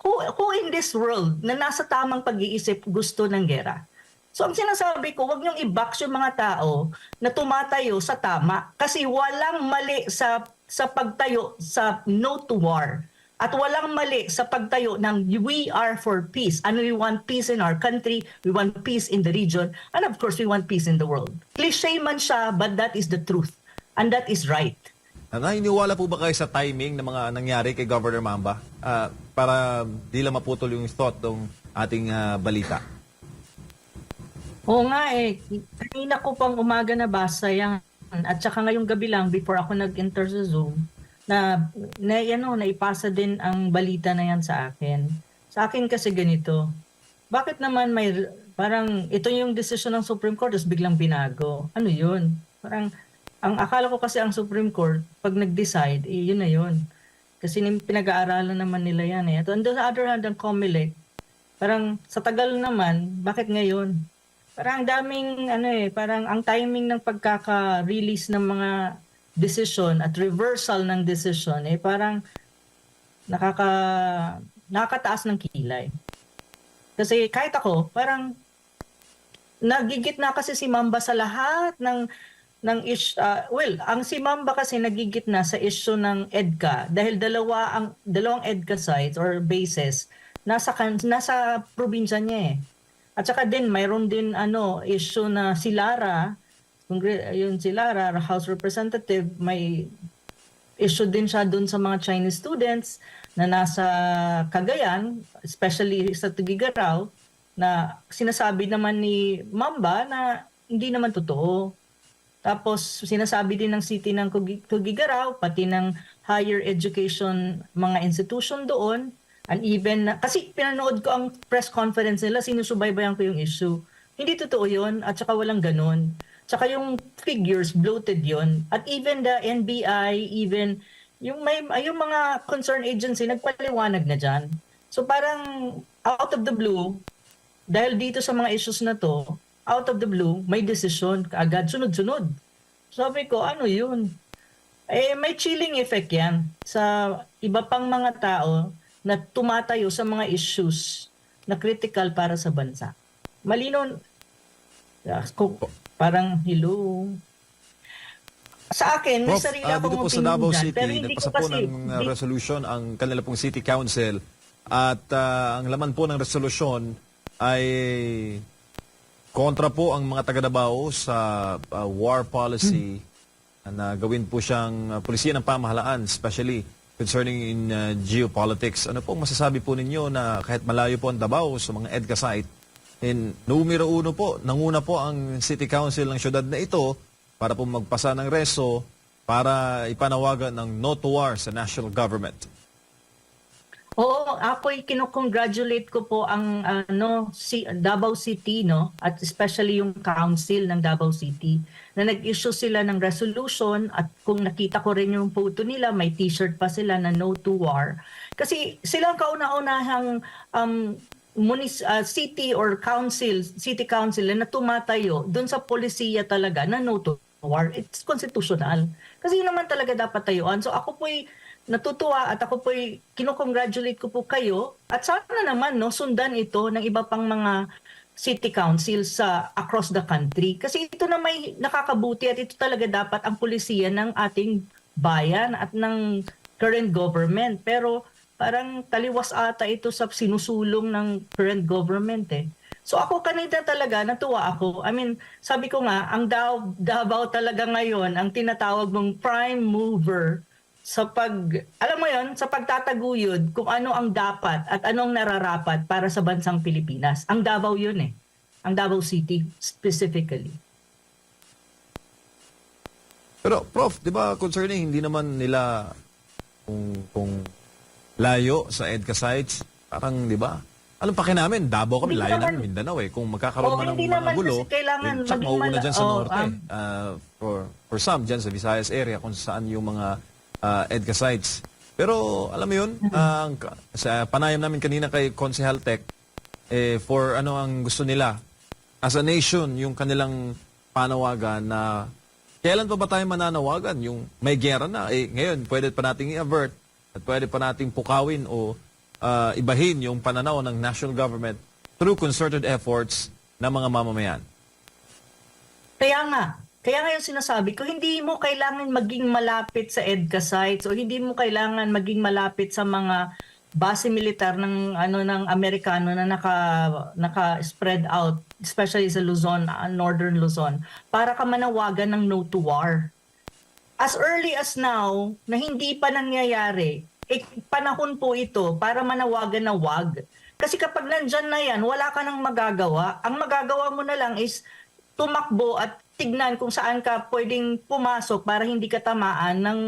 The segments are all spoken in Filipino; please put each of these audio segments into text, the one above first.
who in this world na nasa tamang pag-iisip gusto ng gera? So ang sinasabi ko, wag niyong i-box yung mga tao na tumatayo sa tama kasi walang mali sa pagtayo sa no to war. At walang mali sa pagtayo ng we are for peace. And we want peace in our country, we want peace in the region, and of course we want peace in the world. Cliché man siya, but that is the truth. And that is right. Naniniwala po ba kayo sa timing ng mga nangyari kay Governor Mamba? Para di lang maputol yung thought ng ating balita. Oo nga eh. Kanina ko pang umaga nabasa yan. At saka ngayong gabi lang before ako nag-enter sa Zoom naipasa din ang balita na yan sa akin. Sa akin kasi ganito. Bakit naman parang ito yung decision ng Supreme Court tapos biglang binago? Ano yun? Parang ang akala ko kasi ang Supreme Court pag nag-decide, yun na yun. Kasi pinag-aaralan naman nila yan eh. At on the other hand, ang COMELEC, parang sa tagal naman, bakit ngayon? Parang daming parang ang timing ng pagkaka-release ng mga decision at reversal ng decision parang nakakataas ng kilay. Kasi kahit ako, parang nagigit na kasi si Mamba sa lahat ng ang si Mamba kasi nagigit na sa issue ng EDCA dahil dalawang EDCA sites or bases nasa probinsya niya eh. At saka din mayroon din issue na si Lara, si Lara, House Representative, may issue din siya dun sa mga Chinese students na nasa Cagayan, especially sa Tugigaraw, na sinasabi naman ni Mamba na hindi naman totoo. Tapos sinasabi din ng city ng Tugigaraw, pati ng higher education mga institution doon, and even, kasi pinanood ko ang press conference nila, sinusubaybayan ko yung issue. Hindi totoo yun, at saka walang ganun. Tsaka yung figures, bloated yon. At even the NBI, even yung mga concerned agency, nagpaliwanag na dyan. So parang out of the blue, dahil dito sa mga issues na to, out of the blue, may decision agad, sunod-sunod. Sabi ko, ano yun? May chilling effect yan sa iba pang mga tao na tumatayo sa mga issues na critical para sa bansa. Malino, parang hello. Sa akin, may Prof, sarili akong dito po sa opinion Davao dyan, City, pero hindi ko nagpasa po kasi... ng resolution ang kanila pong City Council at ang laman po ng resolusyon ay kontra po ang mga taga-Davao sa war policy na gawin po siyang pulisiya ng pamahalaan, especially concerning in geopolitics. Ano po masasabi po ninyo na kahit malayo po ang Davao sa mga EDCA site, nanguna po ang City Council ng syudad na ito para po magpasa ng reso para ipanawagan ng no to war sa national government? Oo, ako'y kinukongratulate ko po ang Davao City, no, at especially yung council ng Davao City na nag-issue sila ng resolution, at kung nakita ko rin yung photo nila, may t-shirt pa sila na no to war. Kasi silang kauna-unahang city or council, city council na tumatayo doon sa polisiya talaga na no to war. It's constitutional. Kasi yun naman talaga dapat tayuan. So ako po'y natutuwa at ako po'y kinukongratulate ko po kayo, at sana naman sundan ito ng iba pang mga city council sa across the country. Kasi ito na may nakakabuti at ito talaga dapat ang pulisiya ng ating bayan at ng current government. Pero parang taliwas ata ito sa sinusulong ng current government eh. So ako kanina talaga natuwa ako. I mean, sabi ko nga, ang Davao talaga ngayon ang tinatawag mong prime mover sa alam mo yon, sa pagtataguyod kung ano ang dapat at anong nararapat para sa bansang Pilipinas. Ang Davao yun eh. Ang Davao City specifically. Pero Prof, di ba concerning hindi naman nila kung layo sa EDCA sites, parang di ba? Anong paki namin? Davao kami, Hindi layo naman. namin Mindanao eh. Kung magkakaroon man ng hindi mga naman gulo, kasi kailangan tsak maging mauuna dyan sa norte. oo, For some, dyan sa Visayas area, kung saan yung mga EDCA sites. Pero alam mo yun, sa panayam namin kanina kay Consehal Tech, for ano ang gusto nila, as a nation, yung kanilang panawagan na kailan pa ba tayo mananawagan? Yung may gera na, ngayon, pwede pa nating i-avert at pwede pa nating pukawin o ibahin yung pananaw ng national government through concerted efforts ng mga mamamayan. Kaya nga yung sinasabi ko, hindi mo kailangan maging malapit sa EDCA sites o hindi mo kailangan maging malapit sa mga base militar ng ng Amerikano na naka-spread out, especially sa Luzon, Northern Luzon, para ka manawagan ng no to war. As early as now, na hindi pa nangyayari, panahon po ito para manawagan na wag. Kasi kapag nandyan na yan, wala ka nang magagawa. Ang magagawa mo na lang is tumakbo at tignan kung saan ka pwedeng pumasok para hindi ka tamaan ng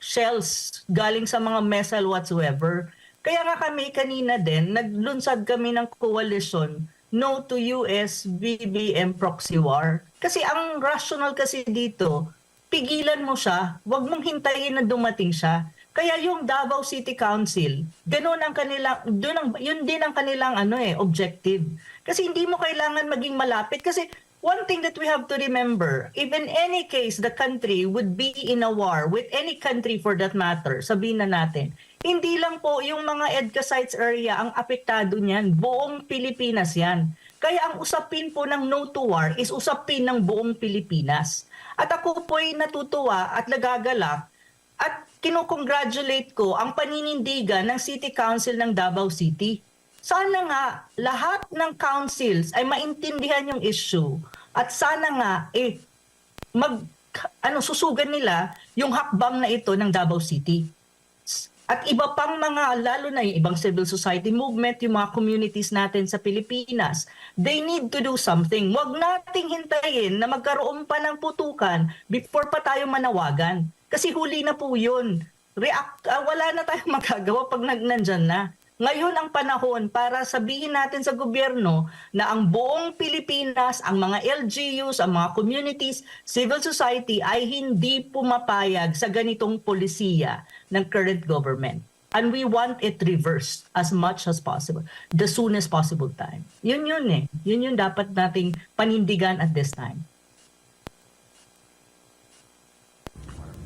shells galing sa mga missile whatsoever. Kaya nga kami kanina din, naglunsad kami ng coalition no to US BBM proxy war. Kasi ang rational kasi dito, pigilan mo siya, wag mong hintayin na dumating siya. Kaya yung Davao City Council, ganoon ang kanilang, yun din ang kanilang objective. Kasi hindi mo kailangan maging malapit. Kasi one thing that we have to remember, if in any case the country would be in a war with any country for that matter, sabihin na natin, hindi lang po yung mga EDCA sites area ang apektado niyan, buong Pilipinas yan. Kaya ang usapin po ng no to war is usapin ng buong Pilipinas. At ako po'y natutuwa at nagagalak at kinukongratulate ko ang paninindigan ng City Council ng Davao City. Sana nga lahat ng councils ay maintindihan yung issue at sana nga susugan nila yung hakbang na ito ng Davao City. At iba pang mga, lalo na yung ibang civil society movement, yung mga communities natin sa Pilipinas, they need to do something. Huwag nating hintayin na magkaroon pa ng putukan before pa tayo manawagan. Kasi huli na po yun. Wala na tayong magagawa pag nandyan na. Ngayon ang panahon para sabihin natin sa gobyerno na ang buong Pilipinas, ang mga LGUs, ang mga communities, civil society ay hindi pumapayag sa ganitong polisiya ng current government. And we want it reversed as much as possible, the soonest possible time. Yun eh. Yun yung dapat nating panindigan at this time.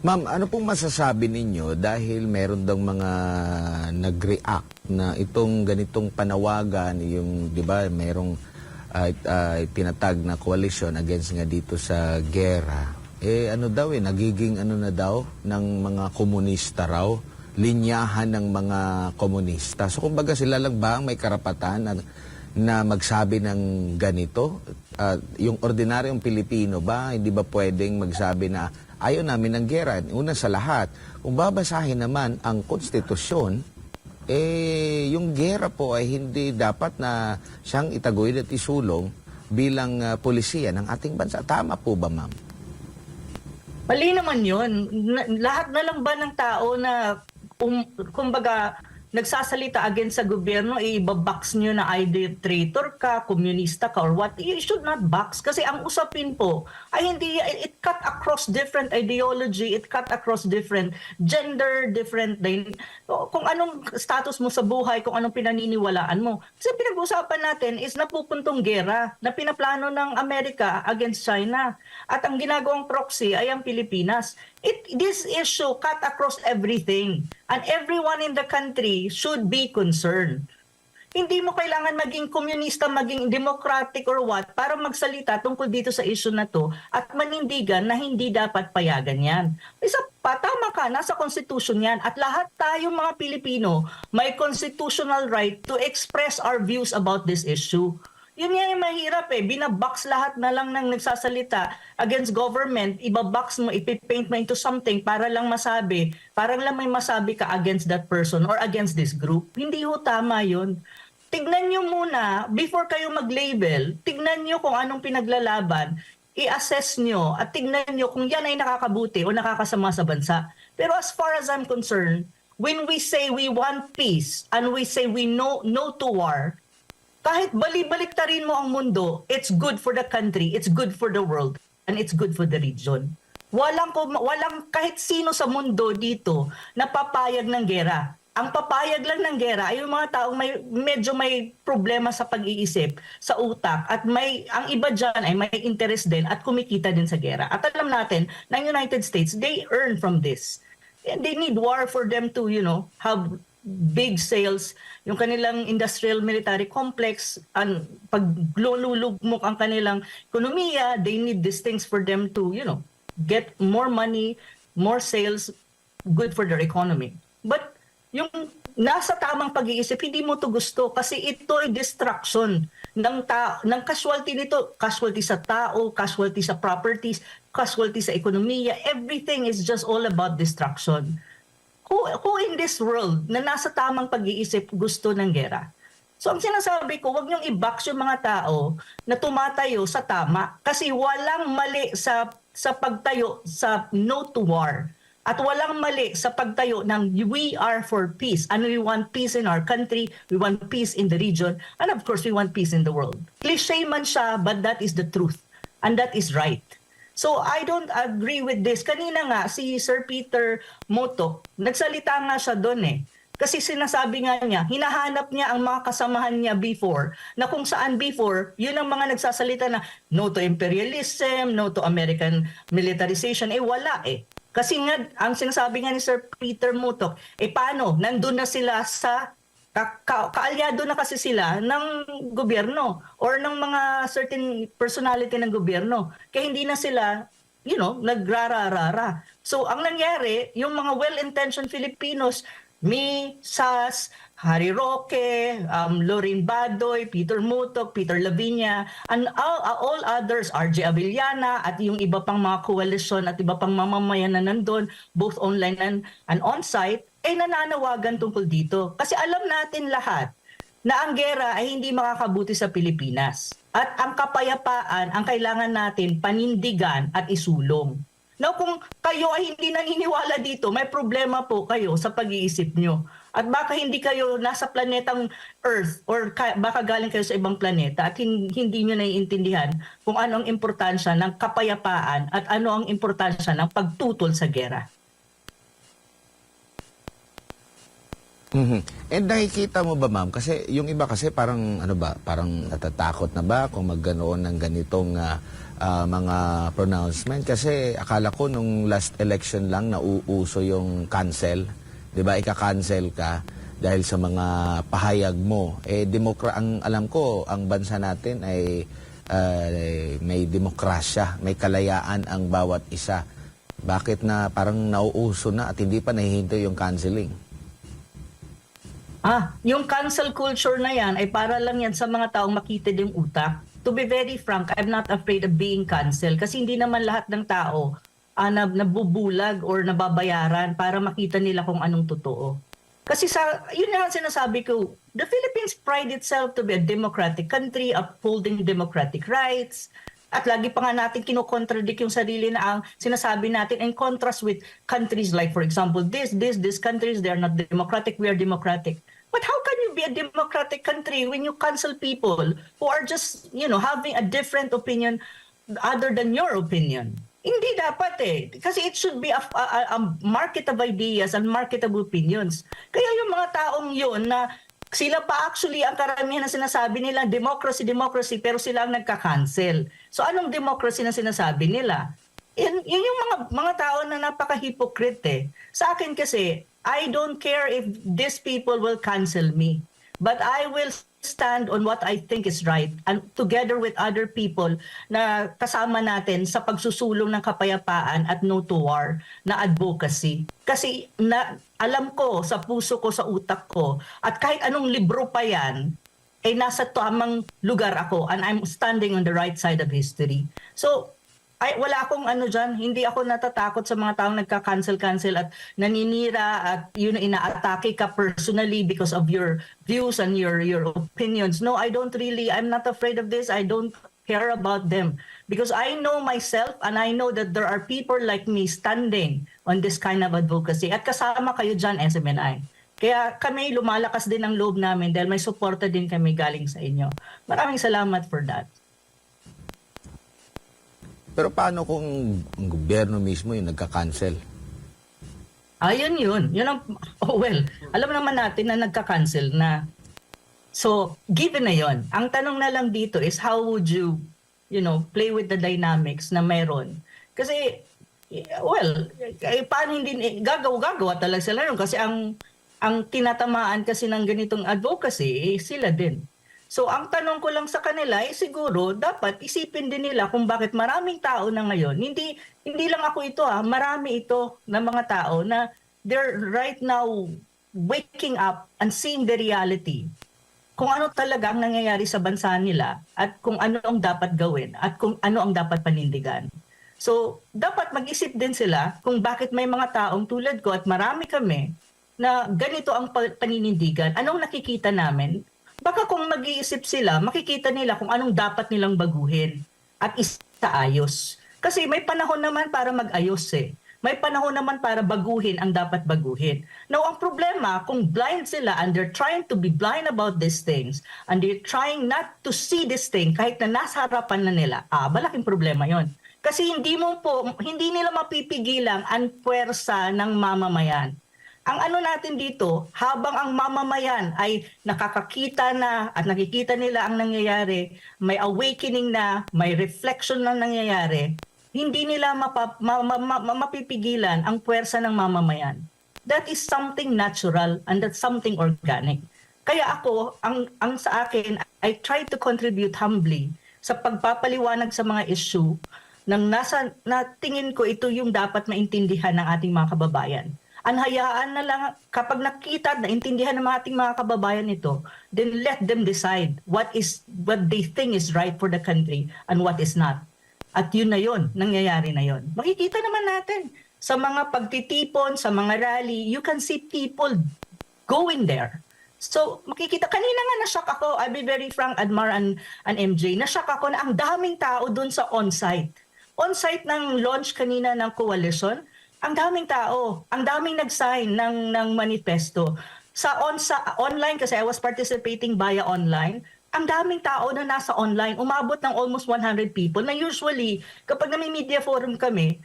Ma'am, ano pong masasabi ninyo dahil meron daw mga nag-react na itong ganitong panawagan, yung, di ba, merong tinatag na coalition against nga dito sa gera. Nagiging na daw ng mga komunista raw, linyahan ng mga komunista. So kumbaga sila lang ba ang may karapatan na magsabi ng ganito? Yung ordinaryong Pilipino ba, hindi ba pwedeng magsabi na ayaw namin ng gera? Una sa lahat, kung babasahin naman ang konstitusyon, yung gera po ay hindi dapat na siyang itaguyod at isulong bilang polisiya ng ating bansa. Tama po ba, ma'am? Mali naman yun. Lahat na lang ba ng tao na, kumbaga, nagsasalita against sa gobyerno, ibabox nyo na either traitor ka, komunista ka, or what? You should not box. Kasi ang usapin po ay hindi, it cut across different ideology, it cut across different gender, different, kung anong status mo sa buhay, kung anong pinaniniwalaan mo. Kasi pinag-usapan natin is napupuntong gera na pinaplano ng Amerika against China. At ang ginagawang proxy ay ang Pilipinas. This issue cut across everything. And everyone in the country should be concerned. Hindi mo kailangan maging komunista, maging democratic or what para magsalita tungkol dito sa issue na to at manindigan na hindi dapat payagan yan. Isa pa, tama ka, nasa constitution yan at lahat tayo mga Pilipino may constitutional right to express our views about this issue. Yun nga yung mahirap binabox lahat na lang ng nagsasalita against government, ibabox mo, ipipaint mo into something para lang masabi, parang lang may masabi ka against that person or against this group. Hindi ho tama yun. Tignan nyo muna, before kayo mag-label, tignan nyo kung anong pinaglalaban, i-assess nyo at tignan nyo kung yan ay nakakabuti o nakakasama sa bansa. Pero as far as I'm concerned, when we say we want peace and we say we no to war, kahit balik-baliktarin mo ang mundo, it's good for the country, it's good for the world, and it's good for the region. Walang kahit sino sa mundo dito na papayag ng gera. Ang papayag lang ng gera ay yung mga taong medyo may problema sa pag-iisip, sa utak, at ang iba dyan ay may interest din at kumikita din sa gera. At alam natin, ng United States, they earn from this. And they need war for them to, have big sales, yung kanilang industrial military complex, pag lulugmok ang kanilang ekonomiya, they need these things for them to, get more money, more sales, good for their economy. But yung nasa tamang pag-iisip, hindi mo to gusto kasi ito ay distraction ng casualty nito, casualty sa tao, casualty sa properties, casualty sa ekonomiya. Everything is just all about distraction. Who in this world na nasa tamang pag-iisip gusto ng gera? So ang sinasabi ko, wag niyong i-box yung mga tao na tumatayo sa tama kasi walang mali sa pagtayo sa no to war. At walang mali sa pagtayo ng we are for peace. And we want peace in our country, we want peace in the region, and of course we want peace in the world. Cliché man siya, but that is the truth. And that is right. So I don't agree with this. Kanina nga, si Sir Peter Moto, nagsalita nga siya doon eh. Kasi sinasabi nga niya, hinahanap niya ang mga kasamahan niya before, na kung saan before, yun ang mga nagsasalita na no to imperialism, no to American militarization, wala eh. Kasi nga, ang sinasabi nga ni Sir Peter Mutok, paano? Nandun na sila sa, kaalyado na kasi sila ng gobyerno or ng mga certain personality ng gobyerno. Kaya hindi na sila, nagrararara. So, ang nangyari, yung mga well-intentioned Filipinos, me, Sas, Harry Roque, Lorin Badoy, Peter Mutok, Peter Lavinia, and all others, RJ Avellana, at yung iba pang mga coalition at iba pang mamamayan na nandun, both online and on-site, nananawagan tungkol dito. Kasi alam natin lahat na ang gera ay hindi makakabuti sa Pilipinas. At ang kapayapaan, ang kailangan natin panindigan at isulong. Now, kung kayo ay hindi naniniwala dito, may problema po kayo sa pag-iisip nyo. At baka hindi kayo nasa planetang Earth or baka galing kayo sa ibang planeta at hindi nyo naiintindihan kung ano ang importansya ng kapayapaan at ano ang importansya ng pagtutol sa gera. And nakikita mo ba, ma'am, kasi yung iba kasi parang parang natatakot na ba kung magganoon ng ganitong mga pronouncement kasi akala ko nung last election lang nauuso yung cancel, 'di ba? Ika-cancel ka dahil sa mga pahayag mo. Ang alam ko, ang bansa natin ay may demokrasya, may kalayaan ang bawat isa. Bakit na parang nauuso na at hindi pa nahihintay yung canceling? Yung cancel culture na yan ay para lang yan sa mga taong makitid yung utak. To be very frank, I'm not afraid of being cancelled kasi hindi naman lahat ng tao nabubulag or nababayaran para makita nila kung anong totoo. Kasi yun nga sinasabi ko, the Philippines pride itself to be a democratic country, upholding democratic rights, at lagi pa nga natin kinokontradict yung sarili na ang sinasabi natin in contrast with countries like, for example, these countries, they are not democratic, we are democratic. But how can you be a democratic country when you cancel people who are just, having a different opinion other than your opinion? Hindi dapat eh. Kasi it should be a market of ideas and market of opinions. Kaya yung mga taong yun na sila pa actually ang karamihan na sinasabi nila, democracy, pero sila ang nagka-cancel. So anong democracy na sinasabi nila? Yun yung mga tao na napaka-hypocrite eh. Sa akin kasi, I don't care if these people will cancel me. But I will stand on what I think is right and together with other people na kasama natin sa pagsusulong ng kapayapaan at no to war na advocacy. Kasi alam ko sa puso ko, sa utak ko, at kahit anong libro pa yan, nasa tamang lugar ako and I'm standing on the right side of history. So, wala akong dyan, hindi ako natatakot sa mga taong nagka-cancel at naninira at inaatake ka personally because of your views and your opinions. No, I'm not afraid of this. I don't care about them because I know myself and I know that there are people like me standing on this kind of advocacy at kasama kayo dyan, SMNI. Kaya kami lumalakas din ang loob namin dahil may suporta din kami galing sa inyo. Maraming salamat for that. Pero paano kung ang gobyerno mismo yung nagka-cancel? Yun. Alam naman natin na nagka-cancel na. So, given na yon. Ang tanong na lang dito is how would you, play with the dynamics na meron? Kasi, paano hindi, gagawa talaga sila yun. Kasi ang ang tinatamaan kasi ng ganitong advocacy, sila din. So ang tanong ko lang sa kanila, siguro dapat isipin din nila kung bakit maraming tao na ngayon, hindi lang ako ito marami ito na mga tao na they're right now waking up and seeing the reality. Kung ano talaga ang nangyayari sa bansa nila at kung ano ang dapat gawin at kung ano ang dapat panindigan. So, dapat mag-isip din sila kung bakit may mga taong tulad ko at marami kami na ganito ang paninindigan. Anong nakikita namin? Baka kung mag-iisip sila, makikita nila kung anong dapat nilang baguhin at isaayos. Kasi may panahon naman para mag-ayos May panahon naman para baguhin ang dapat baguhin. Now, ang problema, kung blind sila and they're trying to be blind about these things and they're trying not to see this thing kahit na nasa harapan na nila, malaking problema yon. Kasi hindi nila mapipigilan ang puwersa ng mamamayan. Ang ano natin dito, habang ang mamamayan ay nakakakita na at nakikita nila ang nangyayari, may awakening na, may reflection na nangyayari, hindi nila mapipigilan ang puwersa ng mamamayan. That is something natural and that's something organic. Kaya ako, ang sa akin, I try to contribute humbly sa pagpapaliwanag sa mga issue na tingin ko ito yung dapat maintindihan ng ating mga kababayan. Hayaan na lang, kapag nakita at naintindihan ng ating mga kababayan ito, then let them decide what they think is right for the country and what is not. At yun na yun, nangyayari na yun. Makikita naman natin sa mga pagtitipon, sa mga rally, you can see people going there. So makikita, kanina nga na-shock ako, I'll be very frank, Admar and MJ, na-shock ako na ang daming tao dun sa on-site. On-site ng launch kanina ng coalition, ang daming tao, ang daming nag-sign ng manifesto. Sa online, kasi I was participating via online, ang daming tao na nasa online, umabot ng almost 100 people na usually, kapag media forum kami,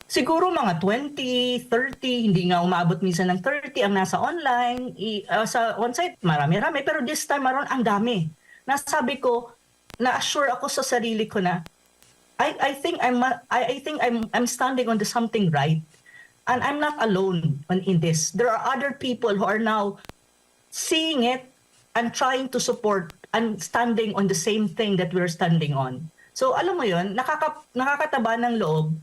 siguro mga 20, 30, hindi nga umabot minsan ng 30 ang nasa online. Sa on-site, marami-rami. Pero this time around, ang dami. Nasabi ko, na-assure ako sa sarili ko na, I think I'm standing on the something right. And I'm not alone in this. There are other people who are now seeing it and trying to support and standing on the same thing that we're standing on. So alam mo yun, nakakataba ng loob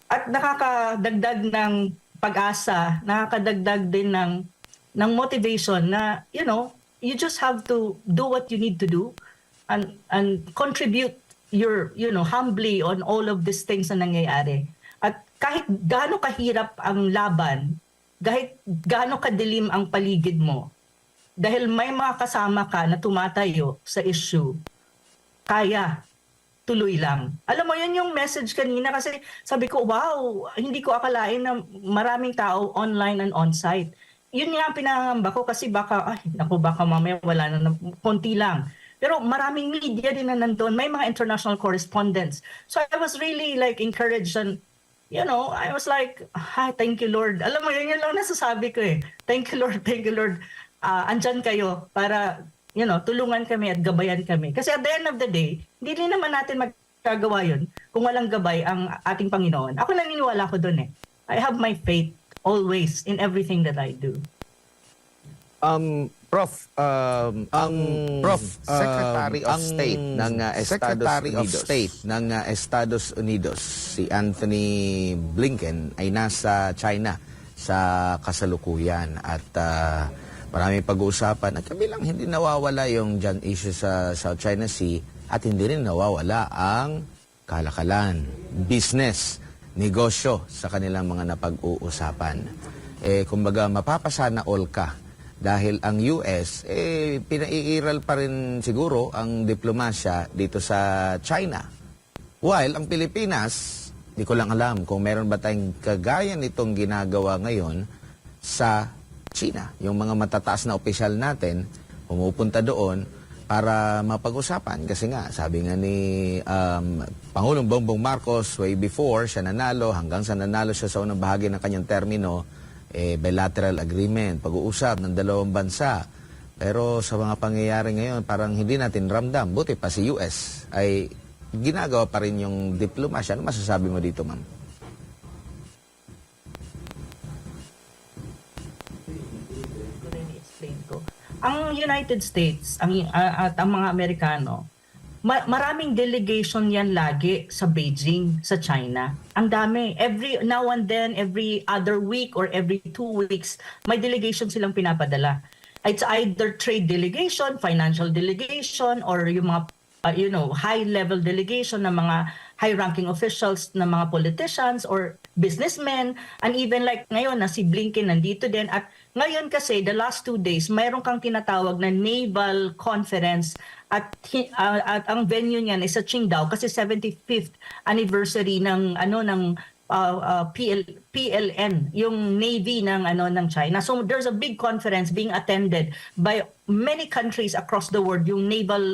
at nakakadagdag ng pag-asa, nakakadagdag din ng motivation na, you just have to do what you need to do and contribute humbly on all of these things na nangyayari. At kahit gaano kahirap ang laban, kahit gaano kadilim ang paligid mo, dahil may mga kasama ka na tumatayo sa issue, kaya, tuloy lang. Alam mo, yun yung message kanina kasi sabi ko, wow, hindi ko akalain na maraming tao online and on-site. Yun nga ang pinangamba ko kasi baka mamaya wala na, konti lang. Pero maraming media din na nandun. May mga international correspondents. So I was really encouraged and, I was like, thank you Lord. Alam mo, yun lang nasasabi ko Thank you Lord, thank you Lord. Andyan kayo para tulungan kami at gabayan kami. Kasi at the end of the day, hindi rin naman natin magkagawa yun kung walang gabay ang ating Panginoon. Ako naniniwala ko dun I have my faith always in everything that I do. Prof, Secretary of State ng Estados Unidos, si Anthony Blinken ay nasa China sa kasalukuyan at maraming pag-uusapan at kabilang hindi nawawala yung dyan issue sa South China Sea at hindi rin nawawala ang kalakalan, business, negosyo sa kanilang mga napag-uusapan. Kumbaga mapapasana all ka dahil ang US pinaiiral pa rin siguro ang diplomasya dito sa China. While ang Pilipinas, di ko lang alam kung meron ba tayong kagaya nitong ginagawa ngayon sa China. Yung mga matataas na opisyal natin, pumupunta doon para mapag-usapan. Kasi nga, sabi nga ni Pangulong Bongbong Marcos, way before siya nanalo, hanggang sa nanalo siya sa unang bahagi ng kanyang termino, bilateral agreement, pag-uusap ng dalawang bansa. Pero sa mga pangyayari ngayon, parang hindi natin ramdam. Buti pa si US ay ginagawa pa rin yung diplomasya. Ano masasabi mo dito, ma'am? explain ko. Ang United States, at ang mga Amerikano, maraming delegation yan lagi sa Beijing, sa China. Ang dami. Every now and then, every other week or every 2 weeks, may delegation silang pinapadala. It's either trade delegation, financial delegation, or yung mga high-level delegation ng mga high-ranking officials ng mga politicians or businessmen, and even like ngayon na si Blinken nandito din. At ngayon kasi, the last 2 days, mayroon kang tinatawag na naval conference at ang venue niyan is sa Qingdao kasi 75th anniversary ng PLN, yung Navy ng China. So there's a big conference being attended by many countries across the world, yung naval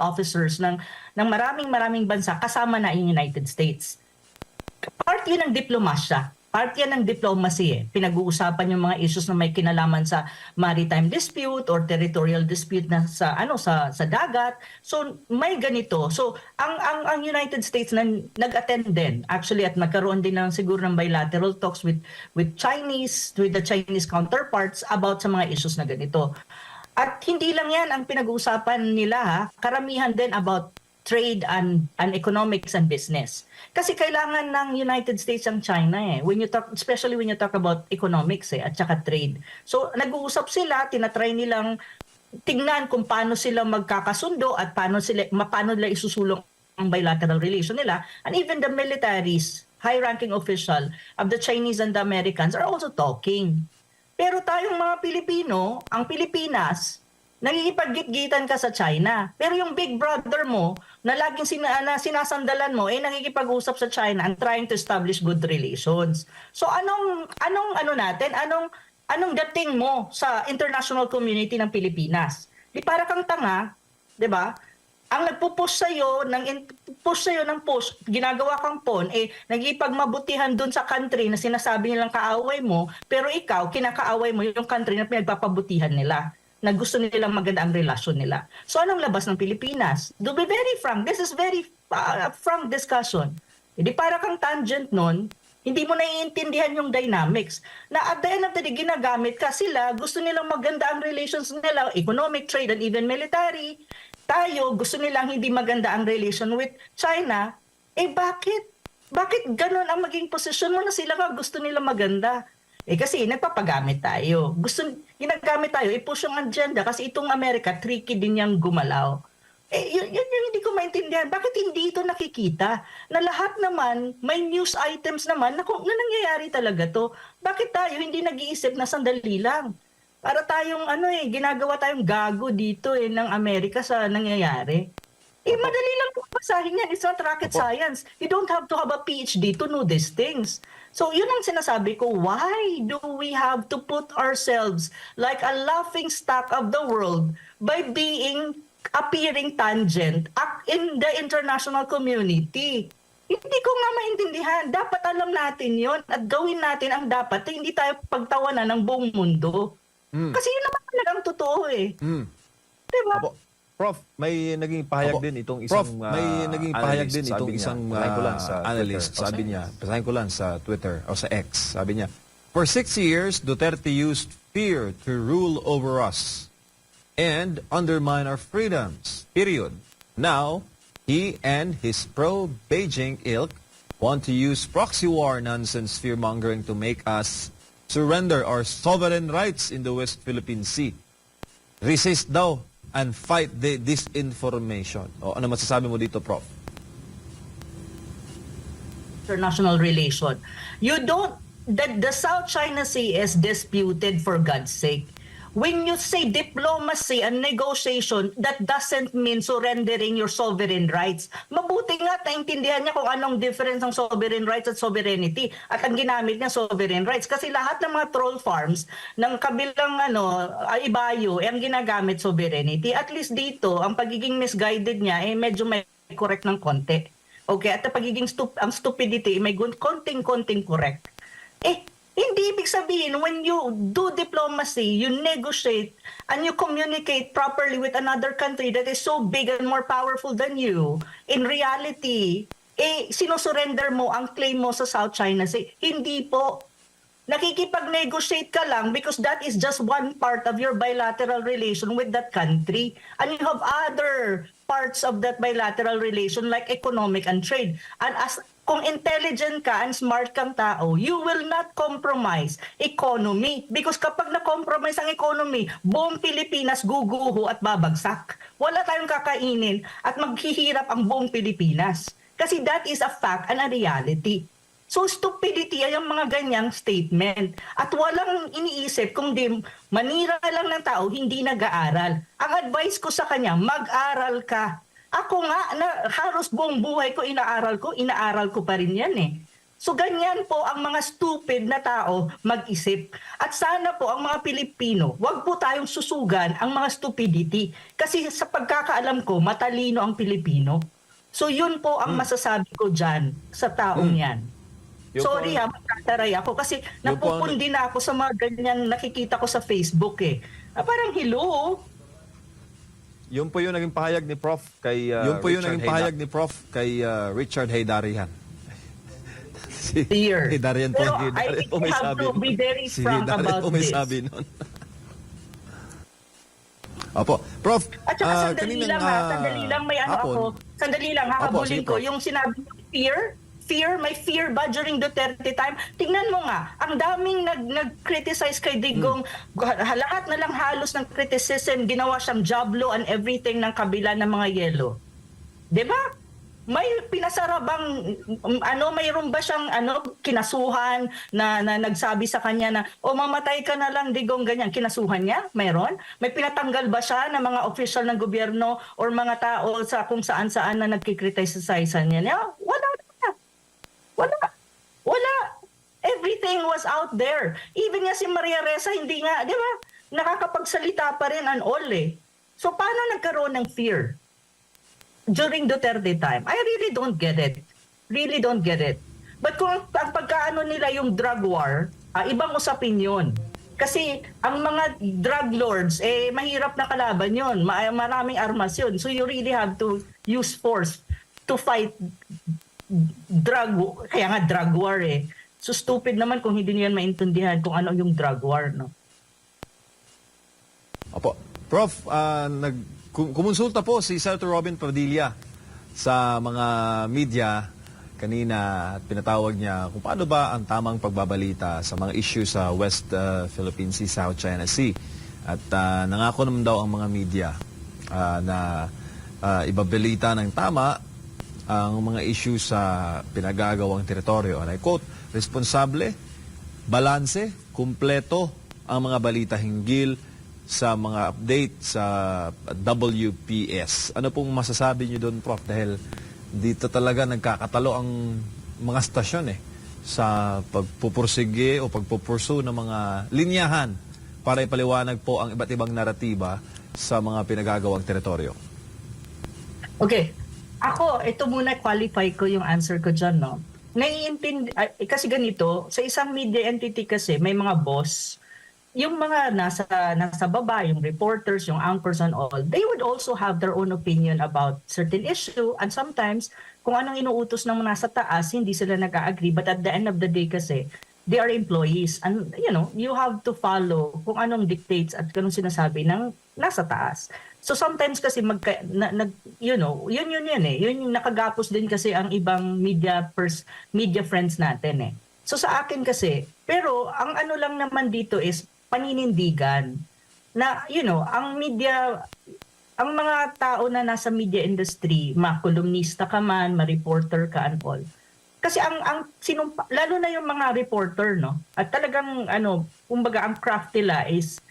officers ng maraming bansa kasama na yung United States. Part yun ng diplomasya. Part yan ng diplomacy eh. Pinag-uusapan yung mga issues na may kinalaman sa maritime dispute or territorial dispute na sa dagat. So may ganito. So ang United States nag-attend din actually at nagkaroon din ng siguro ng bilateral talks with the Chinese counterparts about sa mga issues na ganito. At hindi lang yan ang pinag-uusapan nila ha. Karamihan din about trade and economics and business. Kasi kailangan ng United States ang China eh. Especially when you talk about economics at saka trade. So nag-uusap sila, tinatry nilang tingnan kung paano sila magkakasundo at paano nila isusulong ang bilateral relation nila. And even the militaries, high-ranking official of the Chinese and the Americans are also talking. Pero tayong mga Pilipino, ang Pilipinas, nakikipag-gitgitan ka sa China. Pero yung big brother mo, na laging sinasandalan mo, nakikipag-usap sa China and trying to establish good relations. So anong dating mo sa international community ng Pilipinas? Di para kang tanga, di ba? Ang nagpupush sa'yo ng push, ginagawa kang pon, nagipagmabutihan dun sa country na sinasabi nilang kaaway mo, pero ikaw, kinakaaway mo yung country na pinagpapabutihan nila, na gusto nilang maganda ang relasyon nila. So anong labas ng Pilipinas? To be very frank, this is very frank discussion. Hindi para kang tangent nun, hindi mo naiintindihan yung dynamics. Na at the end of the day, ginagamit ka sila, gusto nilang maganda ang relations nila, economic, trade, and even military. Tayo, gusto nilang hindi maganda ang relation with China. Bakit? Bakit ganun ang maging posisyon mo na sila gusto nila maganda? Kasi nagpapagamit tayo. Ginagamit tayo, i-push yung agenda kasi itong Amerika, tricky din niyang gumalaw. Yun hindi ko maintindihan. Bakit hindi ito nakikita? Na lahat naman, may news items naman na nangyayari talaga to. Bakit tayo hindi nag-iisip na sandali lang? Para tayong ginagawa tayong gago dito ng Amerika sa nangyayari. Madali lang basahin yan. It's not rocket science. You don't have to have a PhD to know these things. So yun ang sinasabi ko, why do we have to put ourselves like a laughing stock of the world by appearing tangent in the international community? Hindi ko nga maintindihan. Dapat alam natin yon at gawin natin ang dapat. Hindi tayo pagtawanan ng buong mundo. Kasi yun naman talagang totoo eh. Diba? Apo, Prof, may naging pahayag din itong isang analyst. Sabi niya, basahin ko lang sa Twitter o sa X. Sabi niya, for 6 years, Duterte used fear to rule over us and undermine our freedoms. Period. Now, he and his pro-Beijing ilk want to use proxy war nonsense fear-mongering to make us surrender our sovereign rights in the West Philippine Sea. Resist daw and fight the disinformation. O, ano masasabi mo dito, Prof? International relation. The South China Sea is disputed for God's sake. When you say diplomacy and negotiation, that doesn't mean surrendering your sovereign rights. Mabuti nga naintindihan niya kung anong difference ng sovereign rights at sovereignty at ang ginamit niya sovereign rights. Kasi lahat ng mga troll farms ng kabilang ibayo ang ginagamit sovereignty. At least dito, ang pagiging misguided niya medyo may correct ng konti. Okay, at ang pagiging ang stupidity may konting correct. Hindi ibig sabihin, when you do diplomacy, you negotiate, and you communicate properly with another country that is so big and more powerful than you, in reality, sinusurrender mo ang claim mo sa South China Sea. Hindi po. nakikipag-negotiate ka lang because that is just one part of your bilateral relation with that country. And you have other parts of that bilateral relation like economic and trade. And as kung intelligent ka and smart kang tao, you will not compromise economy. Because kapag na-compromise ang economy, buong Pilipinas guguho at babagsak. Wala tayong kakainin at maghihirap ang buong Pilipinas. Kasi that is a fact and a reality. So stupidity ay ang mga ganyang statement. At walang iniisip kung di manira lang ng tao, hindi nag-aaral. Ang advice ko sa kanya, mag-aral ka. Ako nga, halos buong buhay ko, inaaral ko pa rin yan eh. So ganyan po ang mga stupid na tao mag-isip. At sana po ang mga Pilipino, wag po tayong susugan ang mga stupidity. Kasi sa pagkakaalam ko, matalino ang Pilipino. So yun po ang masasabi ko dyan sa taong yan. Yung Sorry po- magtataray ako kasi Yung po ang- napupundi na ako sa mga ganyan nakikita ko sa Facebook eh. Parang hello. Yun po yung naging pahayag ni Prof. kay Yun po yung Richard naging pahayag ni Prof. kay Richard Haydarian. Si Dear. Haydarian po, Pero I Haydarian think po may we have sabi. to nun. be very Si frank Haydarian about po may this. sabi nun. Opo, Prof. At saka sandali kaninang, lang ha, sandali lang may ano hapon, ako, sandali lang Opo, hakabulin sige, ko, Prof. yung sinabi ng may fear ba during Duterte time? Tingnan mo nga, ang daming nag-criticize kay Digong, lahat na lang halos ng criticism, ginawa siyang jablo and everything ng kabila ng mga yelo. 'Di ba? May pinasarabang mayroon ba siyang kinasuhan na nagsabi sa kanya na mamatay ka na lang Digong ganyan, kinasuhan niya? Mayroon? May pinatanggal ba siya ng mga official ng gobyerno or mga tao sa kung saan-saan na nagkikriticize sa niya? Wala. Everything was out there. Even nga si Maria Ressa hindi nga, 'di ba? Nakakapagsalita pa rin and all eh. So paano nagkaroon ng fear during Duterte time? I really don't get it. Really don't get it. But kung ang pagkaano nila yung drug war, ibang usapin yun. Kasi ang mga drug lords, mahirap na kalaban yun. Maraming armas yun. So you really have to use force to fight kaya nga drug war eh. So stupid naman kung hindi niyan maintindihan kung ano yung drug war, no? Opo. Prof, kumonsulta po si Senator Robin Padilla sa mga media kanina at pinatawag niya kung paano ba ang tamang pagbabalita sa mga issue sa West Philippine Sea, South China Sea. At nangako naman daw ang mga media na ibabalita ng tama ang mga issue sa pinagagawang teritoryo. And I quote, responsable, balanse, kumpleto ang mga balita hinggil sa mga update sa WPS. Ano pong masasabi niyo doon, Prof? Dahil dito talaga nagkakatalo ang mga stasyon sa pagpupursige o pagpupursu ng mga linyahan para ipaliwanag po ang iba't ibang naratiba sa mga pinagagawang teritoryo. Okay. Ako, ito muna qualify ko yung answer ko dyan, no? Kasi ganito, sa isang media entity kasi, may mga boss, yung mga nasa baba, yung reporters, yung anchors and all, they would also have their own opinion about certain issue and sometimes, kung anong inuutos ng mga nasa taas, hindi sila nag-agree. But at the end of the day kasi, they are employees and you have to follow kung anong dictates at anong sinasabi ng nasa taas. So sometimes kasi yun yung nakagapos din kasi ang ibang media friends natin eh. So sa akin kasi, pero ang ano lang naman dito is paninindigan na ang media, ang mga tao na nasa media industry, ma-columnista ka man, ma-reporter ka and all. Kasi lalo na yung mga reporter, no? At talagang kumbaga ang craft nila is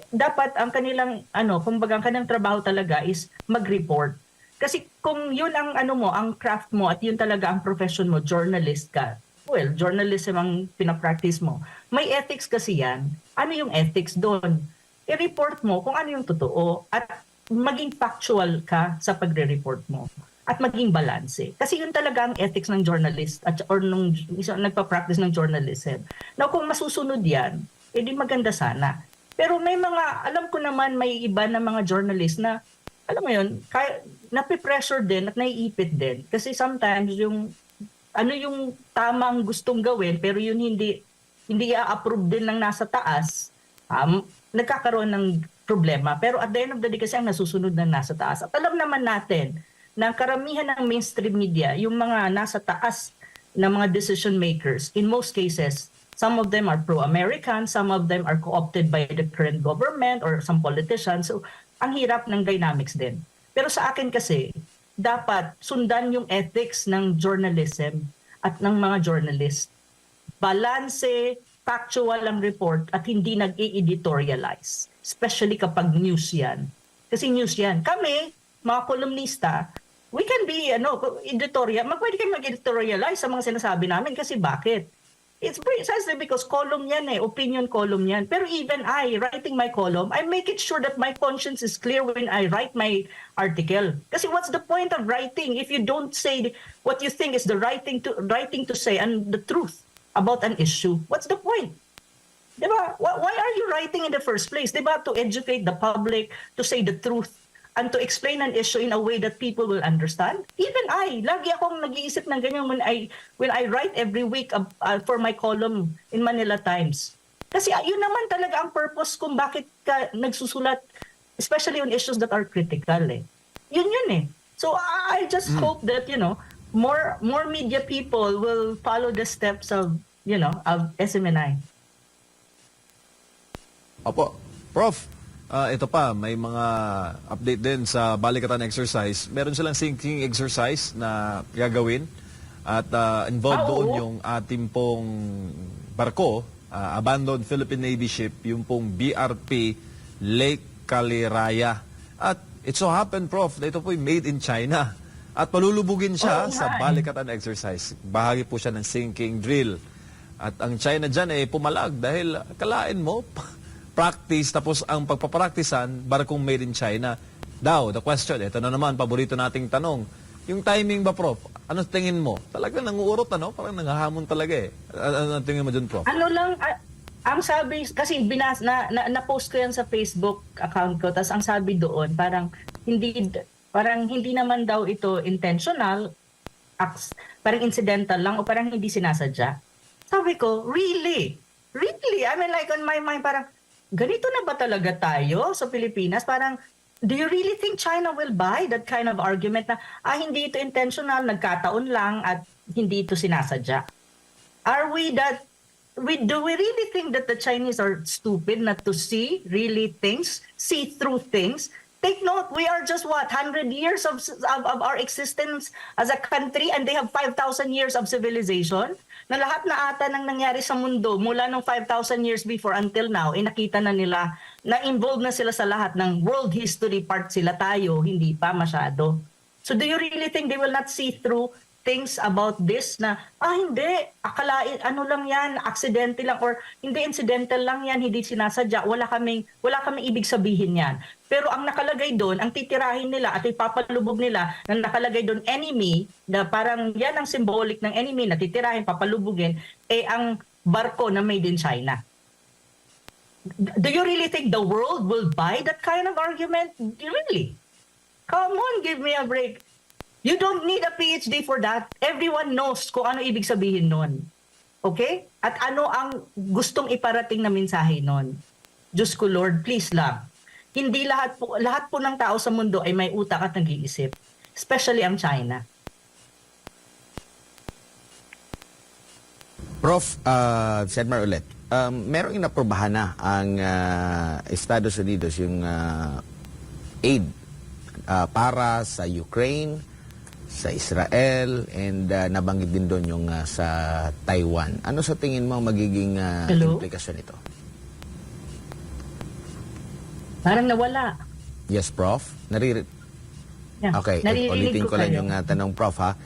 dapat ang kanilang kumbaga ang kanilang trabaho talaga is mag-report. Kasi kung yun ang ang craft mo at yun talaga ang profession mo, journalist ka. Well, journalism ang pinapractice mo. May ethics kasi yan. Ano yung ethics doon? I-report mo kung ano yung totoo at maging factual ka sa pagre-report mo at maging balanse. Kasi yun talaga ang ethics ng journalist or nung nagpa-practice ng journalism. Now, kung masusunod yan, edi maganda sana. Pero may alam ko naman may iba na mga journalist na, alam mo yun, napipressure din at naiipit din. Kasi sometimes yung ano yung tamang gustong gawin, pero yun hindi i-approve din ng nasa taas, nagkakaroon ng problema. Pero at the end of the day kasi ang nasusunod ng nasa taas. At alam naman natin na karamihan ng mainstream media, yung mga nasa taas na mga decision makers, in most cases, some of them are pro-American, some of them are co-opted by the current government or some politicians. So, ang hirap ng dynamics din. Pero sa akin kasi, dapat sundan yung ethics ng journalism at ng mga journalist. Balanse, factual ang report at hindi nag-i-editorialize. Especially kapag news yan. Kasi news yan. Kami, mga kolumnista, we can be editorial. Pwede kayo mag-editorialize sa mga sinasabi namin kasi bakit? It's precisely because column yan opinion column yan. Pero even I, writing my column, I make it sure that my conscience is clear when I write my article. Kasi what's the point of writing if you don't say what you think is the right thing to say and the truth about an issue? What's the point? Diba? Why are you writing in the first place? Diba? To educate the public, to say the truth, and to explain an issue in a way that people will understand. Even I, lagi akong nag-iisip ng ganyan when I write every week for my column in Manila Times. Kasi yun naman talaga ang purpose kung bakit ka nagsusulat, especially on issues that are critical Yun So I just hope that, more media people will follow the steps of SMNI. Opo. Prof, ito pa, may mga update din sa balikatan exercise. Meron silang sinking exercise na gagawin at involved doon yung ating pong barko, abandoned Philippine Navy ship, yung pong BRP Lake Caliraya. At it so happened, Prof, na ito po yung made in China. At palulubugin siya sa balikatan exercise. Bahagi po siya ng sinking drill. At ang China dyan pumalag dahil kalain mo, practice, tapos ang pagpapraktisan, barkong made in China. Daw, the question, ito na naman, paborito nating tanong. Yung timing ba, Prof? Ano tingin mo? Talagang nanguurot, Parang nangahamon talaga Ano tingin mo dun, Prof? Ang sabi, kasi na-post ko yan sa Facebook account ko, tapos ang sabi doon, parang hindi naman daw ito intentional, parang incidental lang, o parang hindi sinasadya. Sabi ko, really? Really? I mean, like on my mind, parang, ganito na ba talaga tayo sa Pilipinas? Parang, do you really think China will buy that kind of argument na, hindi ito intentional, nagkataon lang at hindi ito sinasadya? Do we really think that the Chinese are stupid not to see through things? Take note, we are just 100 years of our existence as a country and they have 5,000 years of civilization. Na lahat na ata ng nangyari sa mundo mula nung 5,000 years before until now, nakita na nila na involved na sila sa lahat ng world history, part sila, tayo, hindi pa masyado. So do you really think they will not see through things about this na, hindi, akalain, lang yan, aksidente lang, or hindi incidental lang yan, hindi sinasadya, wala kaming ibig sabihin yan. Pero ang nakalagay doon, ang titirahin nila at ipapalubog nila na nakalagay doon enemy, na parang yan ang symbolic ng enemy na titirahin, papalubugin, ang barko na made in China. Do you really think the world will buy that kind of argument? Really? Come on, give me a break. You don't need a PhD for that. Everyone knows kung ano ibig sabihin nun. Okay? At ano ang gustong iparating na mensahe nun. Diyos ko Lord, please lang. Hindi lahat po ng tao sa mundo ay may utak at nag-iisip. Especially ang China. Prof, Sedmar ulit. Merong inaprobahan na ang Estados Unidos yung aid para sa Ukraine, sa Israel, and nabanggit din doon yung sa Taiwan. Ano sa tingin mo magiging implikasyon ito? Parang nawala. Yes, Prof. Yeah. Okay, ulitin ko lang yung tanong, Prof, ha?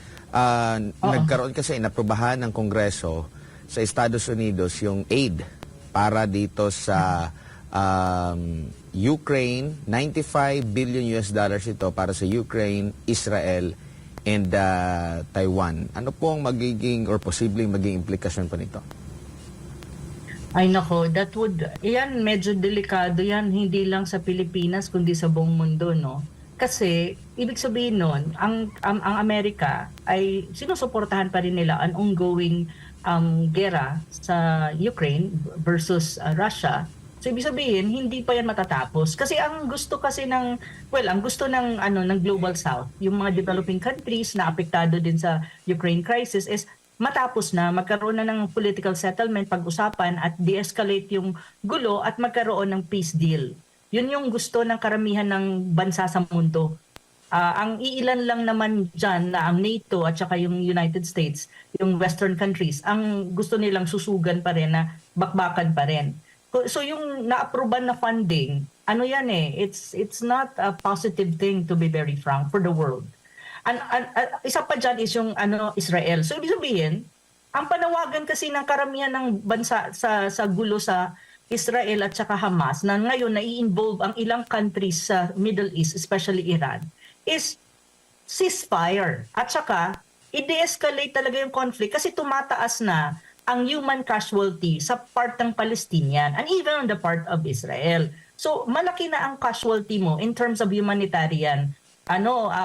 Nagkaroon kasi, inaprobahan ng Kongreso sa Estados Unidos yung aid para dito sa Ukraine. 95 billion US dollars ito para sa Ukraine, Israel, and Taiwan. Ano po ang magiging or posibleng maging implikasyon pa nito? Ay nako, yan medyo delikado yan, hindi lang sa Pilipinas kundi sa buong mundo, no? Kasi, ibig sabihin nun, ang Amerika ay sinusuportahan pa rin nila ang ongoing gera sa Ukraine versus Russia. So, ibig sabihin, hindi pa yan matatapos. Kasi ang gusto kasi ang gusto ng Global South, yung mga developing countries na apektado din sa Ukraine crisis is matapos na, magkaroon na ng political settlement, pag-usapan at de-escalate yung gulo at magkaroon ng peace deal. Yun yung gusto ng karamihan ng bansa sa mundo. Ang iilan lang naman dyan na ang NATO at saka yung United States, yung Western countries, ang gusto nilang susugan pa rin na bakbakan pa rin. So yung na-approvean na funding, ano yan it's not a positive thing, to be very frank, for the world. Isa pa dyan is yung Israel. So ibig sabihin, ang panawagan kasi ng karamihan ng bansa sa gulo sa Israel at saka Hamas na ngayon nai-involve ang ilang countries sa Middle East, especially Iran, is ceasefire. At saka, i-de-escalate talaga yung conflict kasi tumataas na ang human casualty sa part ng Palestinian and even on the part of Israel. So, malaki na ang casualty mo in terms of humanitarian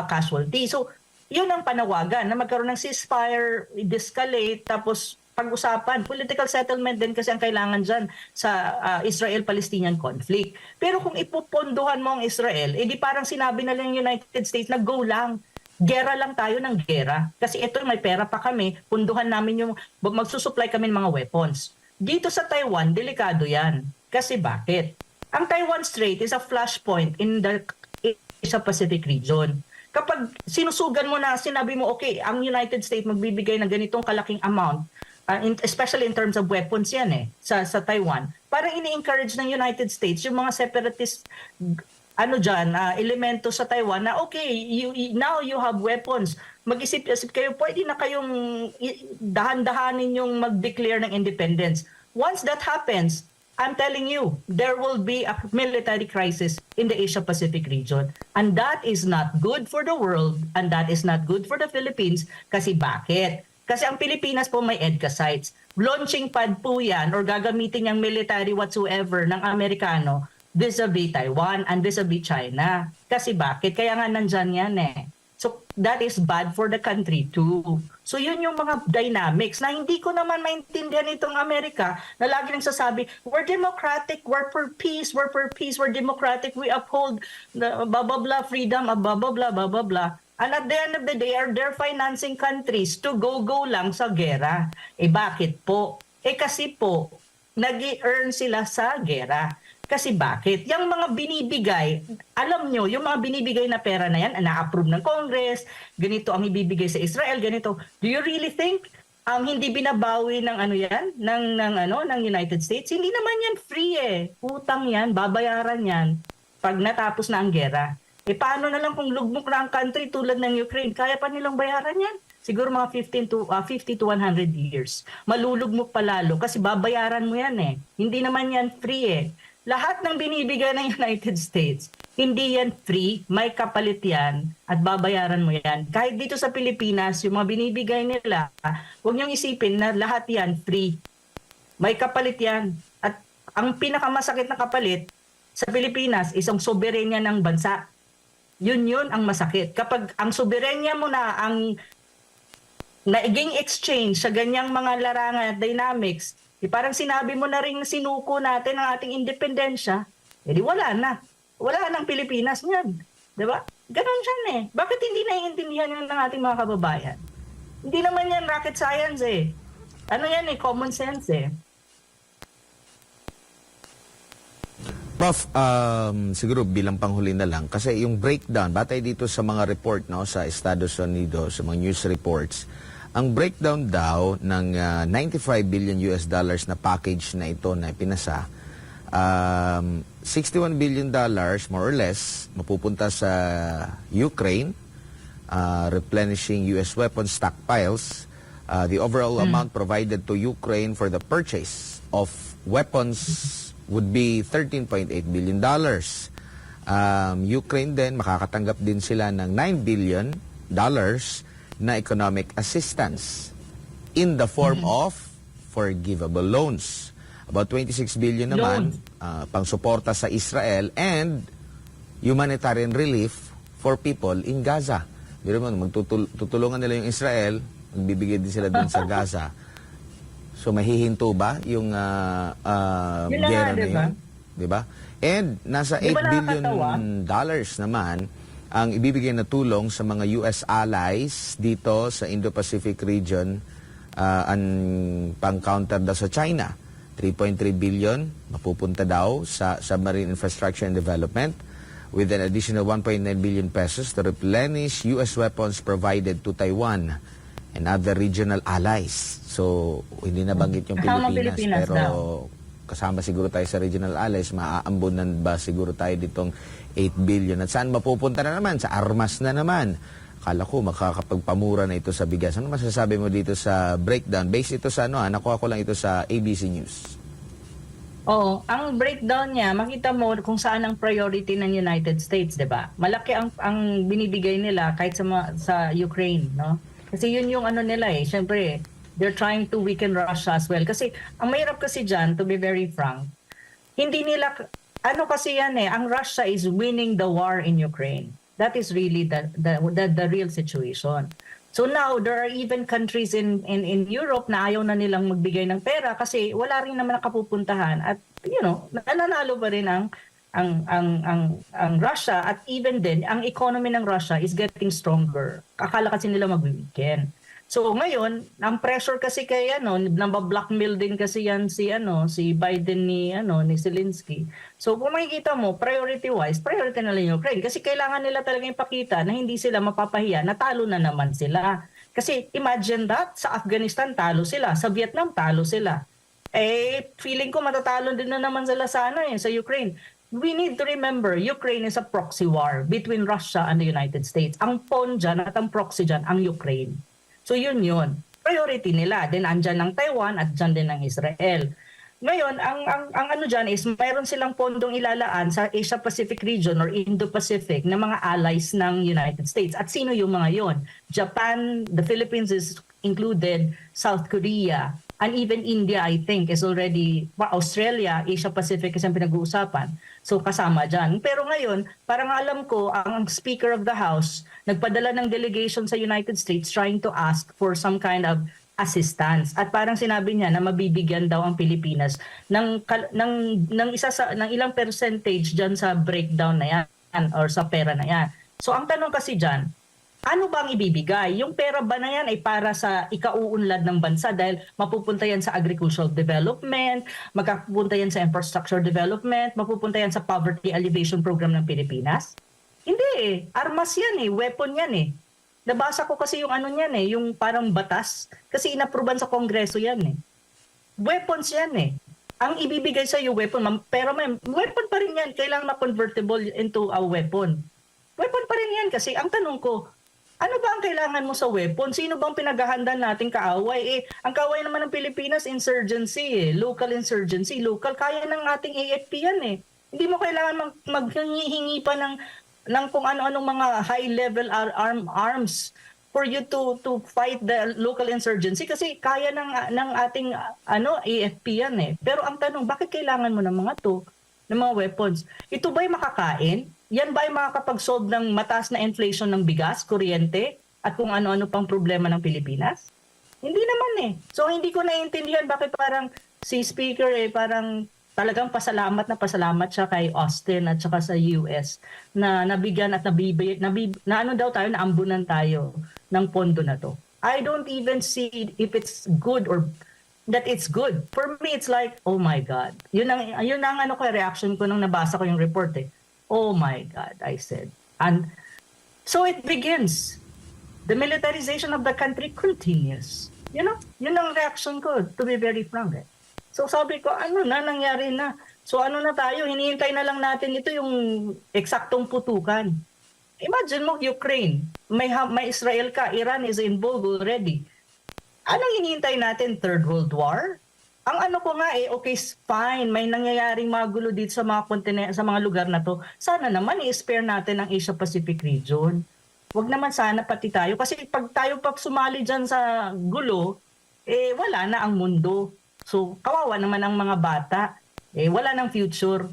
casualty. So, yun ang panawagan na magkaroon ng ceasefire, i-de-escalate, tapos pag-usapan. Political settlement din kasi ang kailangan dyan sa Israel-Palestinian conflict. Pero kung ipupondohan mo ang Israel, edi parang sinabi na lang ng United States na go lang. Gera lang tayo ng gera. Kasi ito may pera pa kami, punduhan namin yung, magsusupply kami ng mga weapons. Dito sa Taiwan, delikado yan. Kasi bakit? Ang Taiwan Strait is a flashpoint in the Asia-Pacific region. Kapag sinusugan mo na, sinabi mo, okay, ang United States magbibigay ng ganitong kalaking amount, especially in terms of weapons yan sa Taiwan, parang ini-encourage ng United States yung mga separatist elemento sa Taiwan na okay, now you have weapons. Mag-isip-isip kayo, pwede na kayong dahan-dahanin yung mag-declare ng independence. Once that happens, I'm telling you, there will be a military crisis in the Asia-Pacific region. And that is not good for the world and that is not good for the Philippines. Kasi bakit? Kasi ang Pilipinas po may EDCA sites. Launching pad po yan or gagamitin yung military whatsoever ng Amerikano vis-a-vis Taiwan and vis-a-vis China. Kasi bakit? Kaya nga nandyan yan So that is bad for the country too. So yun yung mga dynamics na hindi ko naman maintindihan itong Amerika na lagi nang sasabi, we're democratic, we're for peace, we're democratic, we uphold the blah blah blah freedom, blah blah blah blah blah blah. And at the end of the day, they're financing countries to go lang sa gera. Bakit po? Kasi po, nag-i-earn sila sa gera. Kasi bakit? Yung mga binibigay, alam nyo, yung mga binibigay na pera na yan, na-approve ng Congress, ganito ang ibibigay sa Israel, ganito. Do you really think hindi binabawi ng ng United States? Hindi naman yan free Utang yan, babayaran yan pag natapos na ang gera. Paano na lang kung lugmok na ang country tulad ng Ukraine? Kaya pa nilang bayaran yan? Siguro mga 50 to 100 years. Malulugmok pa lalo kasi babayaran mo yan Hindi naman yan free Lahat ng binibigay ng United States, hindi yan free, may kapalit yan at babayaran mo yan. Kahit dito sa Pilipinas, yung mga binibigay nila, huwag niyong isipin na lahat yan free. May kapalit yan. At ang pinakamasakit na kapalit sa Pilipinas, isang soberenya ng bansa. Yun ang masakit. Kapag ang soberenya mo na ang naiging exchange sa ganyang mga larangan at dynamics, parang sinabi mo na rin sinuko natin ang ating independensya, di wala na. Wala nang Pilipinas yan. Diba? Ganon siya Bakit hindi naiintindihan yun ng ating mga kababayan? Hindi naman yan rocket science Ano yan common sense Prof, siguro bilang panghuli na lang, kasi yung breakdown, batay dito sa mga report sa Estados Unidos, sa mga news reports, ang breakdown daw ng $95 billion na package na ito na pinasa, $61 billion more or less mapupunta sa Ukraine, replenishing US weapons stockpiles. The overall amount provided to Ukraine for the purchase of weapons would be $13.8 billion. Ukraine din, makakatanggap din sila ng $9 billion na economic assistance in the form of forgivable loans. About 26 billion naman pang suporta sa Israel and humanitarian relief for people in Gaza. Pero tutulungan nila yung Israel, magbibigay din sila doon sa Gaza. So mahihinto ba yung Yun na gera nga, na diba? yun? Diba? And nasa Di ba $8 billion nakakatawa? naman ang ibibigay na tulong sa mga US allies dito sa Indo-Pacific region ang pang-counter daw sa China. 3.3 billion mapupunta daw sa submarine infrastructure and development with an additional 1.9 billion pesos to replenish US weapons provided to Taiwan and other regional allies. So, hindi nabanggit yung Kasama Pilipinas, Pilipinas pero daw. kasama siguro tayo sa regional allies, maaambunan ba siguro tayo ditong 8 billion? At saan mapupunta na naman? Sa armas na naman. Akala ko makakapagpamura na ito sa bigas. Ano masasabi mo dito sa breakdown? Based ito sa nakuha ko lang ito sa ABC News. Oo, ang breakdown niya, makita mo kung saan ang priority ng United States, 'di ba? Malaki ang binibigay nila kahit sa Ukraine, no? Kasi yun yung ano nila eh. Syempre, they're trying to weaken Russia as well. Kasi ang mahirap kasi diyan, to be very frank, hindi nila ano kasi yan eh, ang Russia is winning the war in Ukraine. That is really the real situation. So now, there are even countries in Europe na ayaw na nilang magbigay ng pera kasi wala rin naman nakapupuntahan at nananalo pa rin ang Russia at even then ang economy ng Russia is getting stronger. Akala kasi nila mag-weaken. So ngayon, ang pressure kasi kay namba-blackmail din kasi yan si Biden ni Zelensky. So kung makikita mo, priority na lang yung Ukraine kasi kailangan nila talaga ipakita na hindi sila mapapahiya, natalo na naman sila. Kasi imagine that, sa Afghanistan talo sila, sa Vietnam talo sila. Feeling ko matatalo din na naman sila sa Ukraine. We need to remember, Ukraine is a proxy war between Russia and the United States. Ang pawn dyan at ang proxy dyan, ang Ukraine. So yun. Priority nila. Then andyan ng Taiwan at dyan din ng Israel. Ngayon, ang ano dyan is mayroon silang pondong ilalaan sa Asia-Pacific region or Indo-Pacific na mga allies ng United States. At sino yung mga yon? Japan, the Philippines is included, South Korea, and even India, I think, is already, Australia, Asia-Pacific is ang pinag-uusapan. So kasama dyan. Pero ngayon, parang alam ko, ang Speaker of the House, nagpadala ng delegation sa United States trying to ask for some kind of assistance. At parang sinabi niya na mabibigyan daw ang Pilipinas ng ilang percentage dyan sa breakdown na yan or sa pera na yan. So ang tanong kasi dyan, ano ba ang ibibigay? Yung pera ba na yan ay para sa ikauunlad ng bansa dahil mapupunta yan sa agricultural development, magkapunta yan sa infrastructure development, mapupunta yan sa poverty alleviation program ng Pilipinas? Hindi eh. Armas yan eh. Weapon yan eh. Nabasa ko kasi yung niyan eh, yung parang batas. Kasi inapruban sa Kongreso yan eh. Weapons yan eh. Ang ibibigay sa iyo weapon, pero weapon pa rin yan. Kailangan ma-convertible into a weapon. Weapon pa rin yan kasi ang tanong ko, ano ba ang kailangan mo sa weapon? Sino bang pinaghahanda nating kaaway? Ang kaaway naman ng Pilipinas, insurgency eh. Local insurgency. Local, kaya ng ating AFP yan eh. Hindi mo kailangan maghingi pa ng kung ano-anong mga high-level arms for you to fight the local insurgency kasi kaya ng ating AFP yan eh. Pero ang tanong, bakit kailangan mo ng mga mga weapons? Ito ba'y makakain? Yan ba'y makakapag-solve ng mataas na inflation ng bigas, kuryente, at kung ano-ano pang problema ng Pilipinas? Hindi naman eh. So hindi ko naiintindihan bakit parang si Speaker parang talagang pasalamat siya kay Austin at saka sa US na nabigyan at naambunan tayo ng pondo na to. I don't even see if it's good or that it's good. For me, it's like, oh my God. Yun ang reaction ko nung nabasa ko yung report eh. Oh my God, I said. And so it begins. The militarization of the country continues. Yun ang reaction ko, to be very frank eh. So sabi ko, nangyari na? So na tayo, hinihintay na lang natin ito yung eksaktong putukan. Imagine mo, Ukraine, may Israel ka, Iran is involved already. Anong hinihintay natin? Third World War? Ang ko nga okay, fine, may nangyayaring mga gulo dito sa mga sa mga lugar na to. Sana naman i-spare natin ang Asia-Pacific region. Wag naman sana pati tayo. Kasi pag tayo sumali dyan sa gulo, wala na ang mundo. So, kawawa naman ang mga bata. Wala ng future.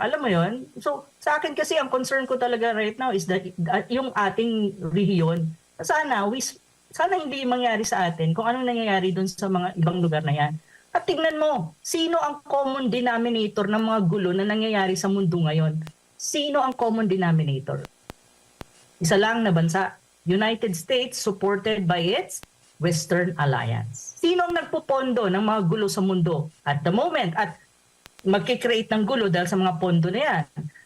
Alam mo yon? So, sa akin kasi, ang concern ko talaga right now is that yung ating rehiyon, sana hindi mangyari sa atin kung anong nangyayari dun sa mga ibang lugar na yan. At tingnan mo, sino ang common denominator ng mga gulo na nangyayari sa mundo ngayon? Sino ang common denominator? Isa lang na bansa, United States supported by its Western Alliance. Sino ang nagpupondo ng mga gulo sa mundo at the moment at magkikreate ng gulo dahil sa mga pondo na yan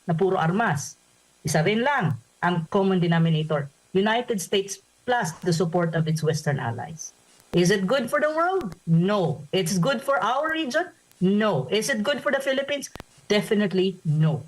na puro armas? Isa rin lang ang common denominator, United States plus the support of its Western allies. Is it good for the world? No. It's good for our region? No. Is it good for the Philippines? Definitely no.